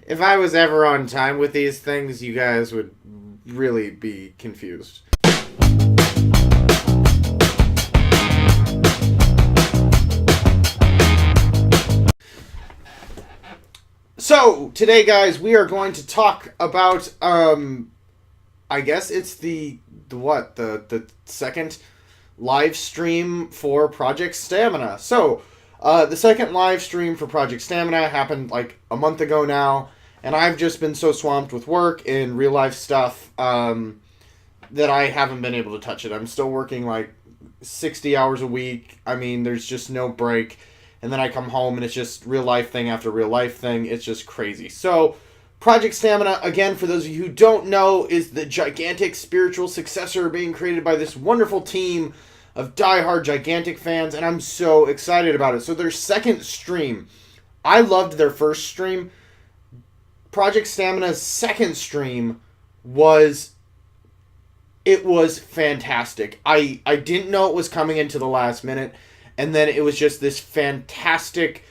If I was ever on time with these things, you guys would really be confused. So, today, guys, we are going to talk about, I guess it's the second live stream for Project Stamina. So, the second live stream for Project Stamina happened like a month ago now, and I've just been so swamped with work and real life stuff that I haven't been able to touch it. I'm still working like 60 hours a week. I mean, there's just no break. And then I come home and it's just real life thing after real life thing. It's just crazy. So, Project Stamina, again, for those of you who don't know, is the gigantic spiritual successor being created by this wonderful team of diehard gigantic fans, and I'm so excited about it. So their second stream, I loved their first stream. Project Stamina's second stream was fantastic. I didn't know it was coming into the last minute. And then it was just this fantastic,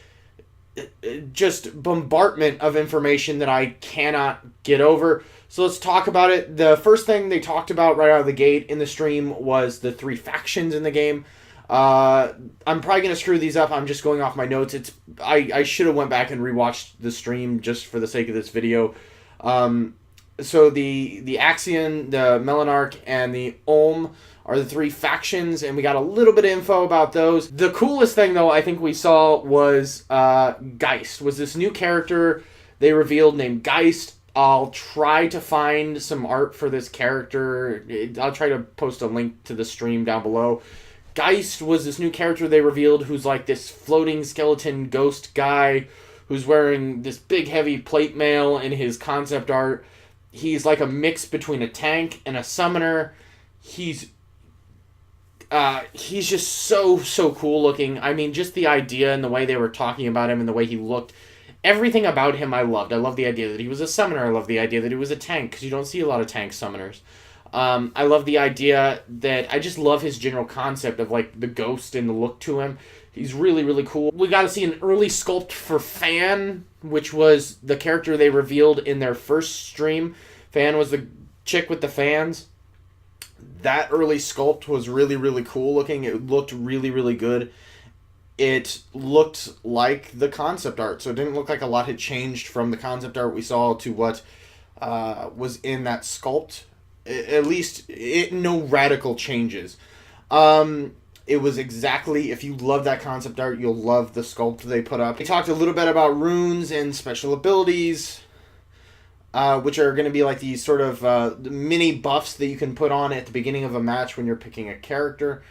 just bombardment of information that I cannot get over. So let's talk about it. The first thing they talked about right out of the gate in the stream was the 3 factions in the game. I'm probably going to screw these up. I'm just going off my notes. I should have went back and rewatched the stream just for the sake of this video. So the Axion, the Melanarch, and the Ulm are the 3 factions, and we got a little bit of info about those. The coolest thing, though, I think we saw was Geist, was this new character they revealed named Geist. I'll try to find some art for this character. I'll try to post a link to the stream down below. Geist was this new character they revealed who's like this floating skeleton ghost guy who's wearing this big heavy plate mail in his concept art. He's like a mix between a tank and a summoner. He's just so cool looking. I mean, just the idea and the way they were talking about him and the way he looked. Everything about him I loved. I love the idea that he was a summoner. I love the idea that he was a tank, because you don't see a lot of tank summoners. I love the idea that... I just love his general concept of, like, the ghost and the look to him. He's really, really cool. We got to see an early sculpt for Fan, which was the character they revealed in their first stream. Fan was the chick with the fans. That early sculpt was really, really cool looking. It looked really, really good. It looked like the concept art, so it didn't look like a lot had changed from the concept art we saw to what was in that sculpt. At least, no radical changes. It was exactly, if you love that concept art, you'll love the sculpt they put up. They talked a little bit about runes and special abilities, which are going to be like these sort of mini buffs that you can put on at the beginning of a match when you're picking a character.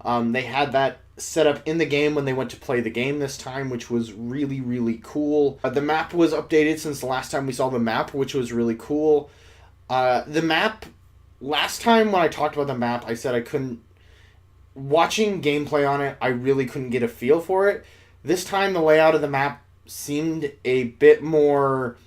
They had that set up in the game when they went to play the game this time, which was really, really cool. The map was updated since the last time we saw the map, which was really cool. The map, last time when I talked about the map, I said I couldn't... Watching gameplay on it, I really couldn't get a feel for it. This time, the layout of the map seemed a bit more...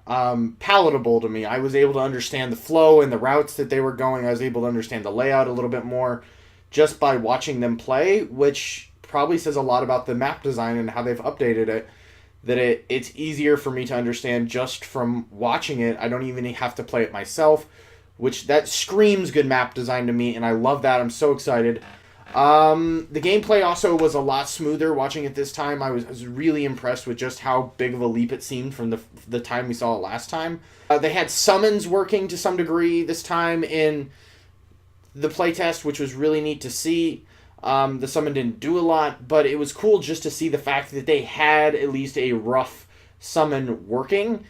palatable to me. I was able to understand the flow and the routes that they were going. I was able to understand the layout a little bit more just by watching them play, which probably says a lot about the map design and how they've updated it, that it's easier for me to understand just from watching it. I don't even have to play it myself, which that screams good map design to me, and I love that. I'm so excited. The gameplay also was a lot smoother watching it this time. I was really impressed with just how big of a leap it seemed from the time we saw it last time. They had summons working to some degree this time in the playtest, which was really neat to see. The summon didn't do a lot, but it was cool just to see the fact that they had at least a rough summon working.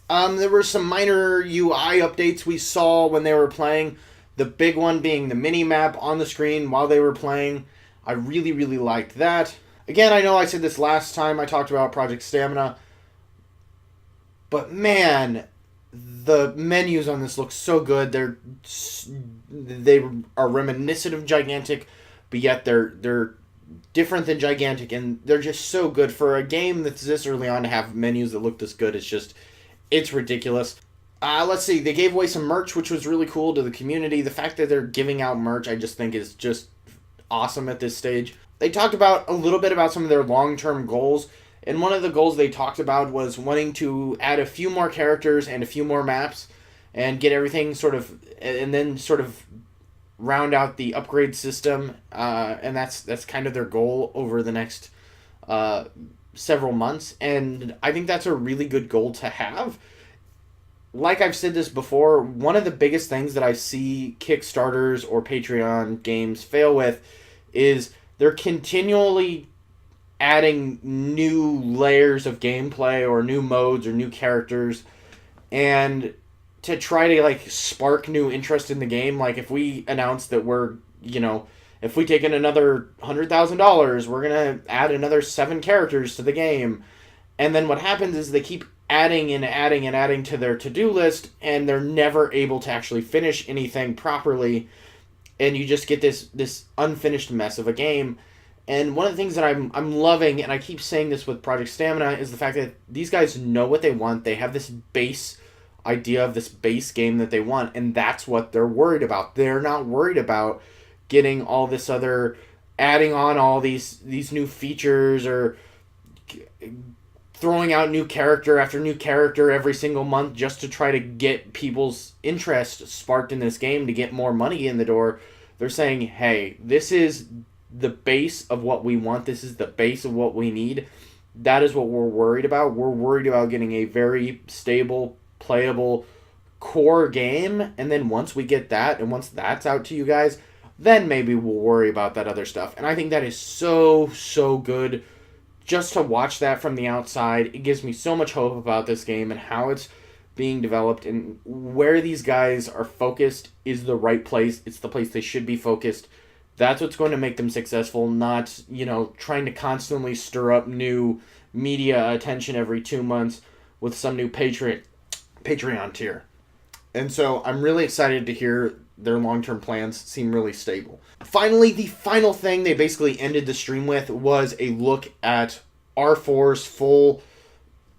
There were some minor UI updates we saw when they were playing. The big one being the mini-map on the screen while they were playing. I really, really liked that. Again, I know I said this last time I talked about Project Stamina, but man, the menus on this look so good. They are reminiscent of Gigantic, but yet they're different than Gigantic, and they're just so good. For a game that's this early on to have menus that look this good, it's ridiculous. Let's see, they gave away some merch, which was really cool to the community. The fact that they're giving out merch, I just think is just awesome at this stage. They talked about a little bit about some of their long-term goals. And one of the goals they talked about was wanting to add a few more characters and a few more maps and get everything sort of, and then sort of round out the upgrade system. And that's kind of their goal over the next several months. And I think that's a really good goal to have. Like I've said this before, one of the biggest things that I see Kickstarters or Patreon games fail with is they're continually adding new layers of gameplay or new modes or new characters, and to try to like spark new interest in the game. Like if we announce that we're, if we take in another $100,000, we're gonna add another 7 characters to the game, and then what happens is they keep adding and adding and adding to their to-do list, and they're never able to actually finish anything properly, and you just get this unfinished mess of a game. And one of the things that I'm loving, and I keep saying this with Project Stamina, is the fact that these guys know what they want. They have this base idea of this base game that they want, and that's what they're worried about. They're not worried about getting all this other, adding on all these new features, or throwing out new character after new character every single month just to try to get people's interest sparked in this game to get more money in the door. They're saying, hey, this is the base of what we want. This is the base of what we need. That is what we're worried about. We're worried about getting a very stable, playable core game. And then once we get that, and once that's out to you guys, then maybe we'll worry about that other stuff. And I think that is so, so good. Just to watch that from the outside, it gives me so much hope about this game and how it's being developed, and where these guys are focused is the right place. It's the place they should be focused. That's what's going to make them successful, not, trying to constantly stir up new media attention every 2 months with some new Patreon tier. And so I'm really excited to hear their long-term plans seem really stable. Finally, the final thing they basically ended the stream with was a look at R4's full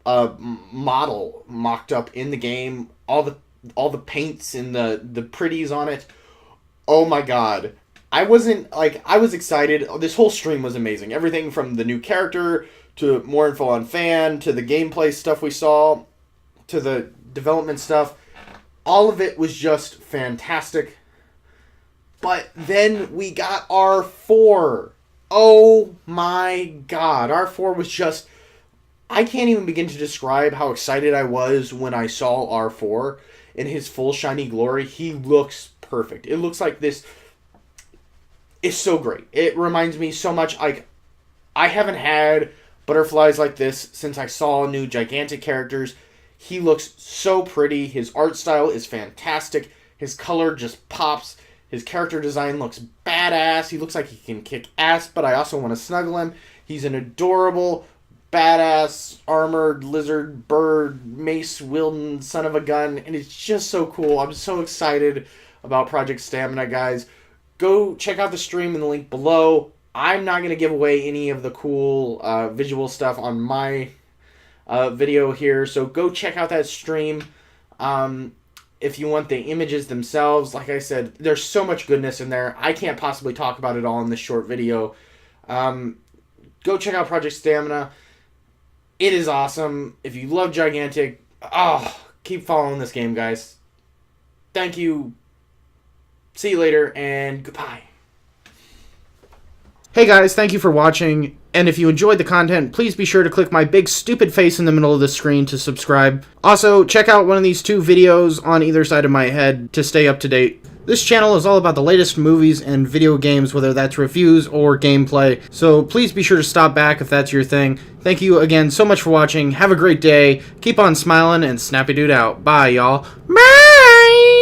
model mocked up in the game. All the paints and the pretties on it. Oh my god. I was excited. This whole stream was amazing. Everything from the new character to more info on Fan to the gameplay stuff we saw to the development stuff. All of it was just fantastic. But then we got R4. Oh my god. R4 was just... I can't even begin to describe how excited I was when I saw R4 in his full shiny glory. He looks perfect. It looks like this... It's so great. It reminds me so much... I haven't had butterflies like this since I saw new gigantic characters. He looks so pretty. His art style is fantastic. His color just pops. His character design looks badass. He looks like he can kick ass, but I also want to snuggle him. He's an adorable, badass, armored lizard, bird, mace-wielding son of a gun, and it's just so cool. I'm so excited about Project Stamina, guys. Go check out the stream in the link below. I'm not going to give away any of the cool visual stuff on my video here, so go check out that stream. If you want the images themselves, like I said, there's so much goodness in there. I can't possibly talk about it all in this short video. Go check out Project Stamina. It is awesome. If you love Gigantic, keep following this game, guys. Thank you. See you later, and goodbye. Hey guys, thank you for watching, and if you enjoyed the content, please be sure to click my big stupid face in the middle of the screen to subscribe. Also, check out one of these 2 videos on either side of my head to stay up to date. This channel is all about the latest movies and video games, whether that's reviews or gameplay, so please be sure to stop back if that's your thing. Thank you again so much for watching, have a great day, keep on smiling, and SnappyDude out. Bye, y'all. Bye!